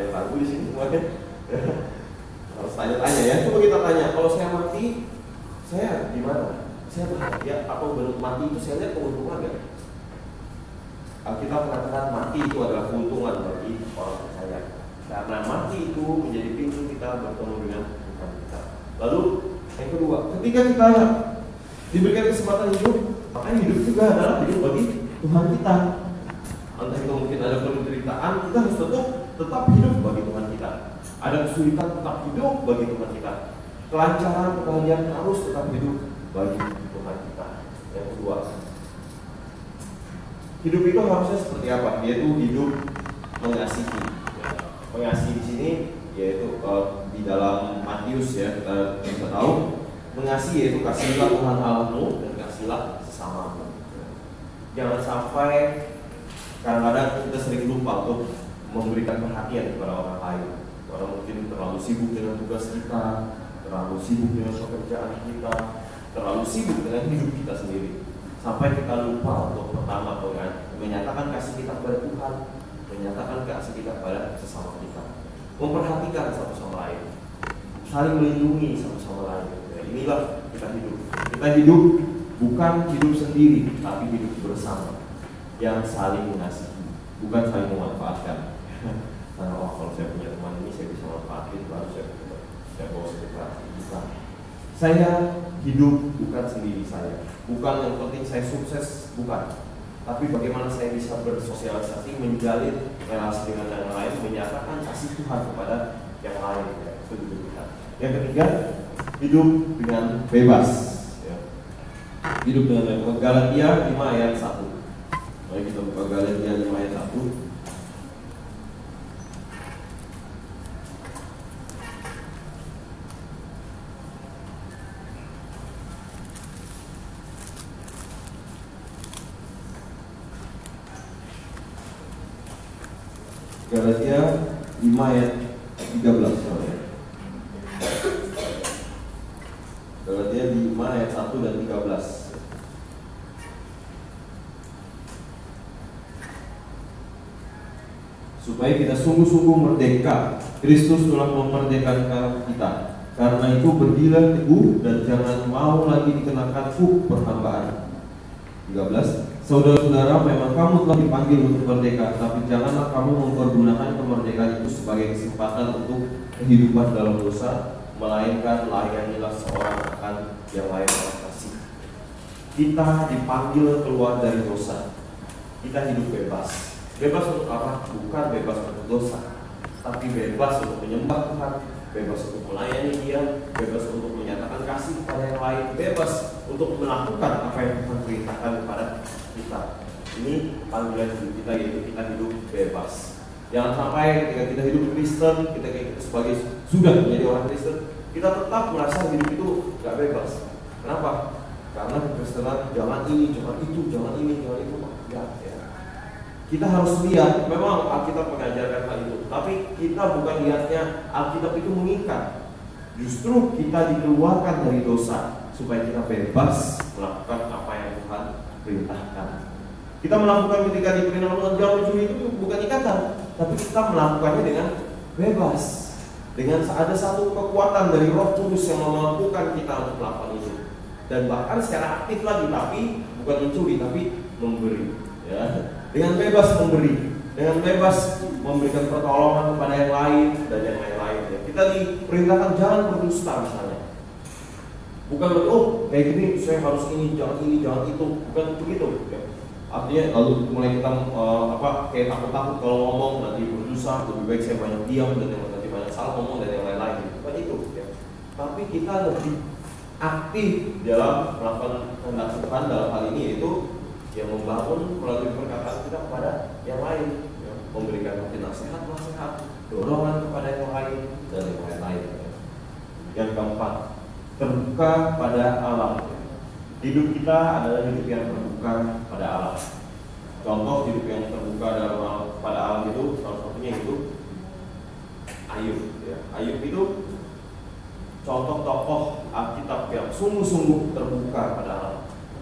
[SPEAKER 2] yang ragu di sini semuanya? Harus tanya-tanya ya. Coba kita tanya. Kalau saya mati, saya di mana? Saya bahagia atau belum mati itu saya lihat keuntungan nggak? Alkitab mengatakan mati itu adalah keuntungan bagi orang percaya. Karena mati itu menjadi pintu kita bertemu dengan Tuhan kita. Lalu yang kedua, ketika kita diberikan kesempatan hidup, maka hidup juga adalah hidup bagi Tuhan kita. Entah itu mungkin ada penderitaan, kita harus tetap hidup bagi Tuhan kita. Ada kesulitan, tetap hidup bagi Tuhan kita. Kelancaran, kebahagiaan harus tetap hidup bagi Tuhan kita. Yang kedua, hidup itu harusnya seperti apa? Yaitu hidup mengasihi. Mengasihi di sini yaitu di dalam Matius ya kita bisa tahu mengasihi yaitu kasihilah Tuhan Allahmu dan kasihilah sesamamu. Jangan sampai Kadang-kadang kita sering lupa untuk memberikan perhatian kepada orang lain. Orang mungkin terlalu sibuk dengan tugas kita, terlalu sibuk dengan pekerjaan kita, terlalu sibuk dengan hidup kita sendiri, sampai kita lupa untuk pertama menyatakan kasih kita kepada Tuhan, menyatakan kasih kita kepada sesama kita, memperhatikan satu sama lain, saling melindungi satu sama lain. Ya, inilah kita hidup. Kita hidup bukan hidup sendiri, tapi hidup bersama, yang saling mengasihi, bukan saling memanfaatkan. Karena kalau saya punya teman ini, saya bisa manfaatin, baru saya bawa seperti bisa. Saya hidup bukan sendiri saya, bukan yang penting saya sukses, bukan. Tapi bagaimana saya bisa bersosialisasi, menjalin relasi dengan yang lain, menyatakan kasih Tuhan kepada yang lain. Ya, itu hidup kita. Yang ketiga, hidup dengan bebas. Ya. Hidup dengan bebas. Galatia 5 ayat 1. Mari kita buka Galatia 5 ayat 1. Galatia 5 ayat 13. Galatia 5 ayat 1 dan 13. Supaya kita sungguh-sungguh merdeka, Kristus telah memerdekakan kita. Karena itu berdirilah teguh dan jangan mau lagi dikenakan hukum perhambaan. 13. Saudara-saudara, memang kamu telah dipanggil untuk merdeka, tapi janganlah kamu mempergunakan kemerdekaan itu sebagai kesempatan untuk kehidupan dalam dosa, melainkan layanilah seorang akan yang lain oleh kasih. Kita dipanggil keluar dari dosa. Kita hidup bebas. Bebas untuk apa? Bukan bebas untuk dosa, tapi bebas untuk menyembah Tuhan, bebas untuk melayani Dia, bebas untuk menyatakan kasih kepada yang lain, bebas untuk melakukan apa yang Tuhan perintahkan kepada kita. Ini panggilan hidup kita, yaitu kita hidup bebas. Jangan sampai ketika kita hidup Kristen, kita sebagai sudah menjadi orang Kristen, kita tetap merasa hidup itu gak bebas. Kenapa? Karena kekristenan jangan ini, jangan itu, jangan ini, jangan itu. Enggak, ya. Kita harus lihat, memang Alkitab mengajarkan hal itu, tapi kita bukan lihatnya Alkitab itu mengikat. Justru kita dikeluarkan dari dosa supaya kita bebas melakukan apa yang Tuhan perintahkan. Kita melakukan ketika diperintahkan jangan mencuri itu bukan ikatan, tapi kita melakukannya dengan bebas. Dengan ada satu kekuatan dari Roh Kudus yang memampukan kita untuk melakukan itu. Dan bahkan secara aktif lagi, tapi bukan mencuri, tapi memberi. Ya. Dengan bebas memberi, dengan bebas memberikan pertolongan kepada yang lain dan yang lain-lain. Ya. Kita diperintahkan jangan berdusta misalnya. Bukan betul, kayak gini saya harus ini, jangan itu, bukan begitu. Ya. Artinya lalu mulai kita kayak takut-takut kalau ngomong nanti berdosa, lebih baik saya banyak diam dan nanti banyak salah ngomong dan yang lain-lain. Bukan itu. Ya. Tapi kita lebih aktif dalam melakukan kehendak Tuhan dalam hal ini, yaitu yang membangun melalui perkataan kita kepada yang lain, ya. Memberikan nasihat, dorongan kepada yang lain dan yang lain-lain. Ya. Yang keempat, terbuka pada alam. Hidup kita adalah hidup yang terbuka pada alam. Contoh hidup yang terbuka pada alam itu salah satunya itu Ayub. Ya. Ayub itu contoh tokoh Alkitab yang sungguh-sungguh terbuka pada alam.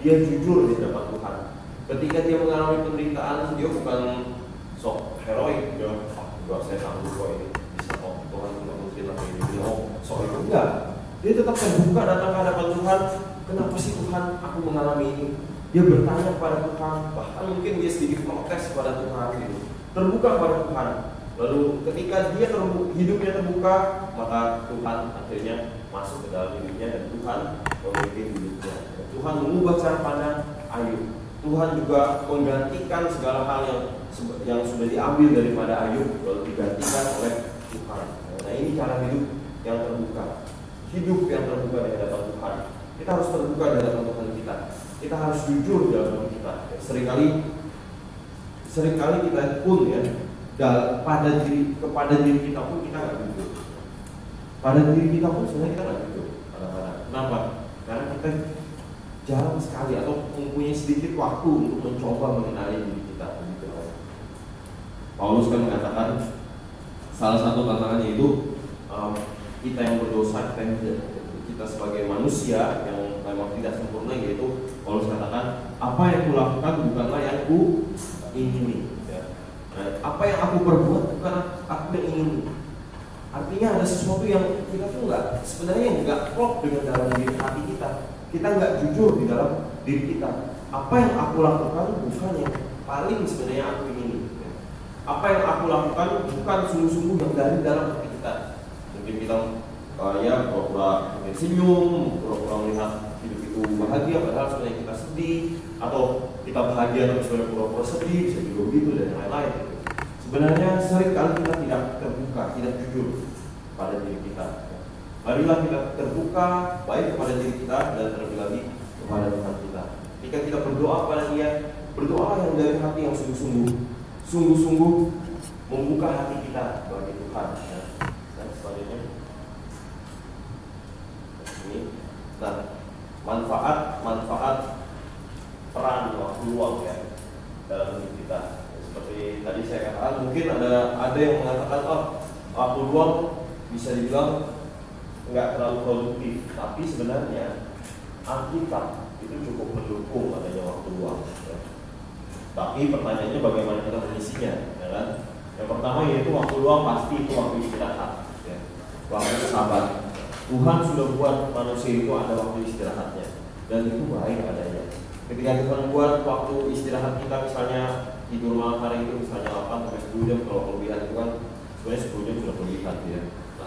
[SPEAKER 2] Dia jujur di hadapan Tuhan. Ketika dia mengalami penderitaan, dia bukan sok heroik, dia saya sanggup kok ini bisa kok Tuhan mungkin lagi ini, sok itu enggak. Dia tetap terbuka datang ke hadapan Tuhan. Kenapa sih Tuhan aku mengalami ini? Dia bertanya kepada Tuhan, bahkan mungkin dia sedikit protes kepada Tuhan gitu. Terbuka kepada Tuhan. Lalu ketika dia hidupnya terbuka, maka Tuhan akhirnya masuk ke dalam hidupnya dan Tuhan memimpin hidupnya. Tuhan mengubah cara pandang Ayub. Tuhan juga menggantikan segala hal yang sudah diambil daripada Ayub lalu digantikan oleh Tuhan. Nah ini cara hidup yang terbuka. Hidup yang terbuka di hadapan Tuhan. Kita harus terbuka di hadapan Tuhan kita. Kita harus jujur di hadapan kita. Seringkali kita pun ya kepada diri kita pun kita nggak jujur. Pada diri kita pun sebenarnya kita nggak jujur. Kenapa? Karena kita jarang sekali atau mempunyai sedikit waktu untuk mencoba mengenali diri kita. Paulus kan mengatakan salah satu tantangannya itu kita yang berdosa, kita sebagai manusia yang memang tidak sempurna, yaitu Paulus katakan apa yang kulakukan bukanlah yang ku ingini, ya. Apa yang aku perbuat bukan aku yang ingini. Artinya ada sesuatu yang kita tuh sebenarnya nggak klop dengan dalam diri hati kita. Kita nggak jujur di dalam diri kita. Apa yang aku lakukan bukan yang paling sebenarnya aku ingini. Apa yang aku lakukan bukan sungguh-sungguh yang dari dalam hati kita. Mungkin kita ya pura-pura senyum, pura-pura melihat hidup itu bahagia padahal sebenarnya kita sedih, atau kita bahagia tapi sebenarnya pura-pura sedih, bisa juga begitu dan lain-lain. Sebenarnya seringkali kita tidak terbuka, tidak jujur pada diri kita. Marilah kita terbuka baik kepada diri kita dan terlebih lagi kepada Tuhan kita. Jika kita berdoa kepada Dia, berdoa yang dari hati yang sungguh-sungguh membuka hati kita bagi Tuhan. Ya. Dan selanjutnya ini, nah manfaat peran waktu luang ya dalam hidup kita. Seperti tadi saya katakan, mungkin ada yang mengatakan waktu luang bisa dibilang nggak terlalu produktif, tapi sebenarnya Alkitab itu cukup mendukung adanya waktu luang. Ya. Tapi pertanyaannya bagaimana kita mengisinya, ya kan? Yang pertama yaitu waktu luang pasti itu waktu istirahat, ya. Waktu sabat. Tuhan sudah buat manusia itu ada waktu istirahatnya, dan itu baik adanya. Ketika Tuhan buat waktu istirahat kita, misalnya tidur malam hari itu misalnya 8 sampai 10 jam, kalau kelebihan itu kan sebenarnya 10 jam sudah berlebihan ya.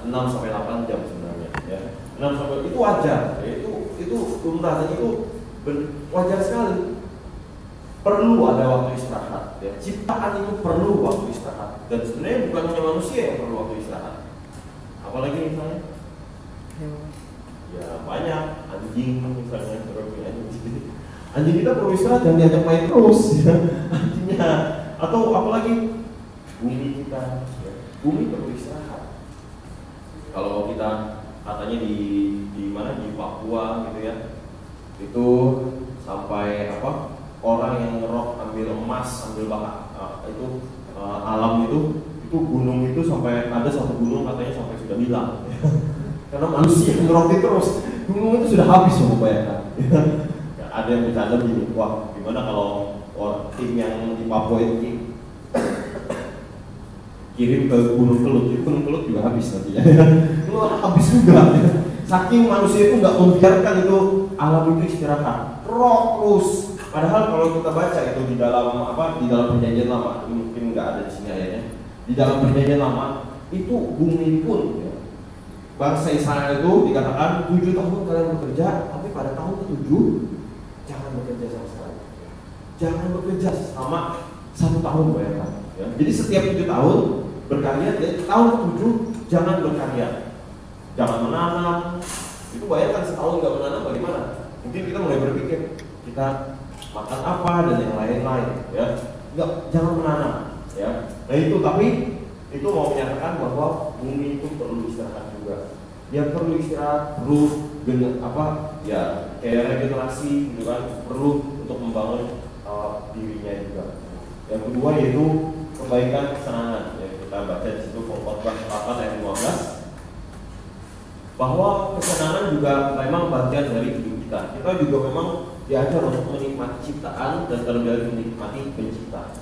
[SPEAKER 2] 6 sampai 8 jam sebenarnya ya. 6 sampai itu wajar, ya. Itu lumrah dan itu wajar sekali. Perlu ada waktu istirahat ya. Ciptaan itu perlu waktu istirahat, dan sebenarnya bukan hanya manusia yang perlu waktu istirahat. Apalagi misalnya ya banyak anjing misalnya, anjing kita perlu istirahat dan diajak main terus ya. Anjingnya, atau apalagi bumi kita ya. Bumi perlu istirahat. Kalau kita katanya di mana di Papua gitu ya, itu sampai orang yang ngerok ambil emas, ambil alam itu gunung itu sampai ada satu gunung katanya sampai sudah hilang karena manusia ngerokin terus, gunung itu sudah habis, coba bayangkan. Ya, ada yang bercanda begini, wah gimana kalau tim yang di Papua itu kirim ke Gunung Kelut, jadi Gunung Kelut juga habis nanti ya. Itu habis juga. Saking manusia itu nggak membiarkan itu alam itu istirahat, rock terus. Padahal kalau kita baca itu di dalam perjanjian lama, mungkin nggak ada di sini ayatnya. Di dalam perjanjian lama itu bumi pun ya, bangsa Israel itu dikatakan 7 tahun kalian bekerja, tapi pada tahun ke-7 jangan bekerja sama sekali. Jangan bekerja selama 1 tahun, bayangkan. Ya. Jadi setiap 7 tahun berkarya, dan tahun ke-7 jangan berkarya, jangan menanam. Itu bayangkan setahun nggak menanam bagaimana? Mungkin kita mulai berpikir kita makan apa dan yang lain-lain, ya. Jangan menanam, ya. Nah itu, tapi itu mau menyatakan bahwa bumi itu perlu istirahat juga. Dia perlu istirahat, perlu dengan ya kayak regenerasi, gitu kan, perlu untuk membangun dirinya juga. Yang kedua yaitu kebaikan kesenangan. Ya, kita baca di situ Khotbah 8 ayat 15 bahwa kesenangan juga memang bagian dari hidup kita. Kita juga memang diajar untuk menikmati ciptaan dan terlebih lagi menikmati pencipta.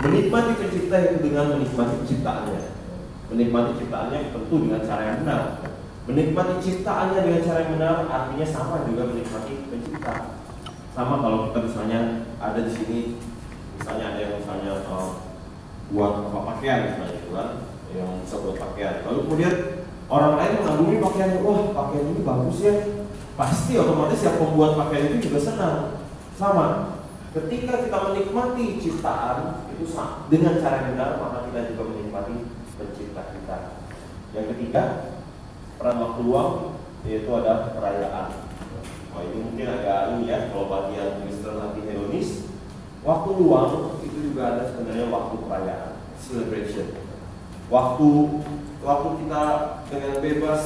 [SPEAKER 2] Menikmati pencipta itu dengan menikmati ciptaannya. Menikmati ciptaannya tentu dengan cara yang benar. Menikmati ciptaannya dengan cara yang benar artinya sama juga menikmati pencipta. Sama kalau kita misalnya ada di sini, misalnya ada yang misalnya buat pakaian misalnya itu kan, yang bisa buat pakaian. Lalu kemudian orang lain mengagumi pakaian, wah pakaian ini bagus ya. Pasti otomatis yang membuat pakaian itu juga senang. Sama. Ketika kita menikmati ciptaan itu dengan cara yang benar, maka kita juga menikmati pencipta kita. Yang ketiga, peran waktu luang yaitu ada perayaan. Oh, ini mungkin agak ini ya, kalau bagi yang Kristen anti hedonis, waktu luang itu juga ada sebenarnya waktu perayaan, celebration. Waktu kita dengan bebas,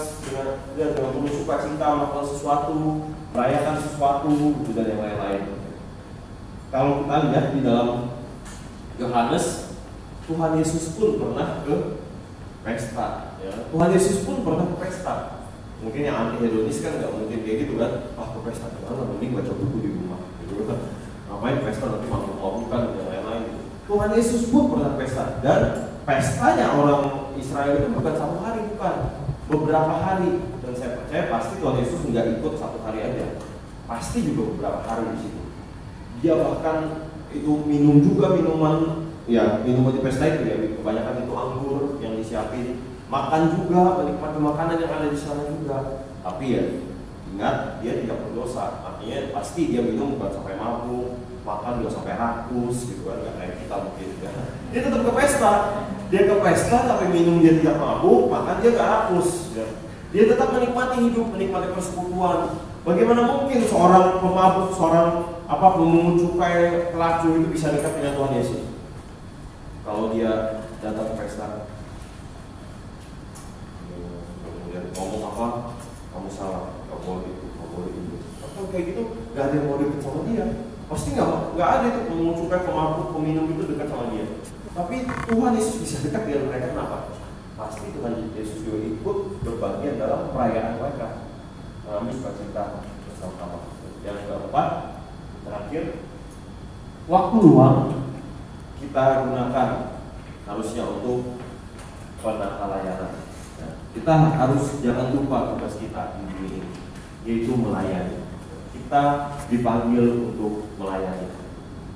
[SPEAKER 2] dengan penuh sukacita melakukan sesuatu, merayakan sesuatu, dan yang lain-lain. Kalau kita lihat di dalam Yohanes Tuhan Yesus pun pernah ke pesta, ya. Tuhan Yesus pun pernah ke pesta. Mungkin yang anti hedonis kan nggak mungkin kayak gitu kan, ke pesta gimana, mending baca buku di rumah, gitu kan. Ngapain pesta nanti mabuk-mabukan dan lain-lain. Gitu. Tuhan Yesus pun pernah pesta, dan pestanya orang Israel itu bukan satu hari, bukan beberapa hari. Dan saya percaya pasti Tuhan Yesus nggak ikut satu hari aja, pasti juga beberapa hari di situ. Dia bahkan itu minum juga minuman di pesta itu ya, kebanyakan itu anggur yang disiapin, makan juga, menikmati makanan yang ada di sana juga. Tapi ya ingat, dia tidak berdosa, artinya pasti dia minum bukan sampai mabuk, makan juga sampai rakus gitu kan, nggak kayak kita mungkin ya. Dia tetap ke pesta, dia ke pesta sampai minum dia tidak mabuk, makan dia nggak rakus ya. Dia tetap menikmati hidup, menikmati persekutuan. Bagaimana mungkin seorang pemabuk, seorang pemungut cukai, pelacu itu bisa dekat dengan Tuhan Yesus? Kalau dia datang ke pesta, kemudian ngomong apa, kamu salah, nggak boleh itu, nggak boleh itu, atau kayak gitu, nggak ada yang mau dekat sama dia. Pasti nggak ada itu pemungut cukai, pemabuk, peminum itu dekat sama dia. Tapi Tuhan Yesus bisa dekat dengan mereka, kenapa? Pasti Tuhan Yesus juga ikut berbagian dalam perayaan mereka, mengalami sukacita bersama-sama. Yang keempat, terakhir, waktu luang kita gunakan harusnya untuk penata layanan. Nah, kita harus jangan lupa tugas kita di dunia ini, yaitu melayani. Kita dipanggil untuk melayani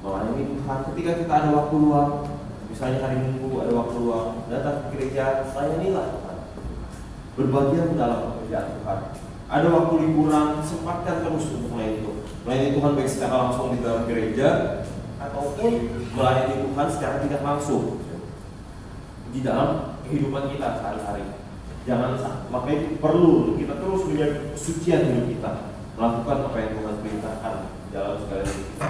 [SPEAKER 2] Tuhan. Ketika kita ada waktu luang, misalnya hari Minggu ada waktu luang, datang ke gereja, layanilah Tuhan. Berbagian dalam pekerjaan Tuhan. Ada waktu liburan, sempatkan terus untuk melayani Tuhan baik secara langsung di dalam gereja ataupun melayani Tuhan secara tidak langsung di dalam kehidupan kita sehari-hari. Makanya perlu kita terus menjadi kesucian hidup kita, melakukan apa yang Tuhan perintahkan dalam segala hidup kita,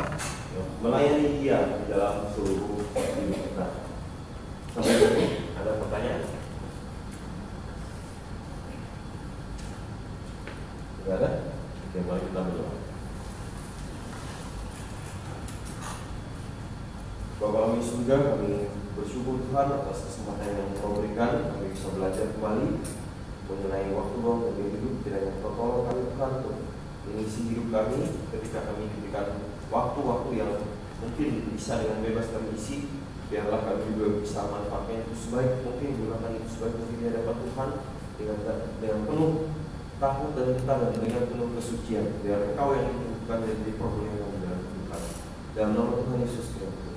[SPEAKER 2] melayani Dia di dalam seluruh hidup kita. Sampai sini ada pertanyaan? Tidak ada? Oke, mari kita berdoa. Bapa kami di surga, kami bersyukur Tuhan atas kesempatan yang Kau berikan, kami bisa belajar kembali mengenai waktu luang dan hidup. Kiranya Kau tolong kami Tuhan untuk mengisi hidup kami ketika kami diberikan waktu-waktu yang mungkin bisa dengan bebas kami isi. Biarlah kami juga bisa manfaatkan itu sebaik mungkin, gunakan itu sebaik mungkin di hadapan Tuhan dengan penuh takut dan dengan penuh kesucian. Biar Engkau yang ditentukan dan dipermuliakan dalam Tuhan. Dalam nama Tuhan Yesus Kristus.